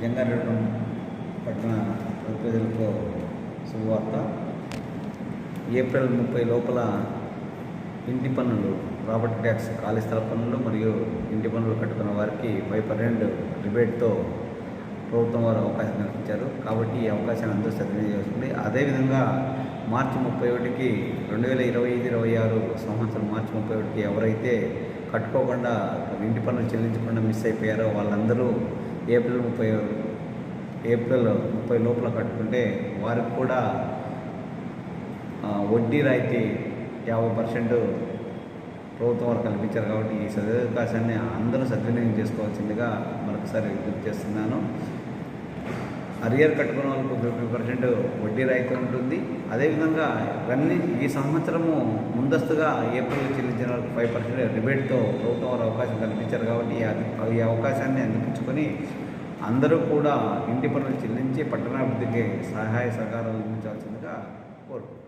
జంగారెడ్డి పట్టణ ప్రజలకు శుభవార్త. ఏప్రిల్ 30 లోపల ఇంటి పన్నులు, ప్రాపర్టీ ట్యాక్స్, ఖాళీ స్థల పన్నులు మరియు ఇంటి పన్నులు కట్టుకున్న వారికి 5% రిబేట్తో ప్రభుత్వం వారు అవకాశం కల్పించారు. కాబట్టి ఈ అవకాశాన్ని అందరూ సద్వినియోగం చేసుకోండి. అదేవిధంగా మార్చి 31కి 2025-26 సంవత్సరం మార్చి 31కి ఎవరైతే కట్టుకోకుండా ఇంటి పన్నులు చెల్లించకుండా మిస్ అయిపోయారో వాళ్ళందరూ ఏప్రిల్ 30 లోపల కట్టుకుంటే వారికి కూడా వడ్డీ రాయితీ 50% ప్రభుత్వం వారు కల్పించారు. కాబట్టి ఈ సదవకాశాన్ని అందరూ సద్వినియోగం చేసుకోవాల్సిందిగా మరొకసారి విజ్ఞప్తి చేస్తున్నాను. అరియర్ కట్టుకున్న వాళ్ళకు 50% వడ్డీ రాయితీ ఉంటుంది. అదేవిధంగా ఈ సంవత్సరము ముందస్తుగా ఏప్రిల్ చెల్లించిన వాళ్ళకి 5% రిబేట్తో ప్రభుత్వం వారు అవకాశం కల్పించారు. కాబట్టి ఈ అవకాశాన్ని అందిపించుకొని అందరూ కూడా ఇంటి పన్నులు చెల్లించి పట్టణాభివృద్ధికి సహాయ సహకారాలు అందించాల్సిందిగా కోరుకుంటున్నాను.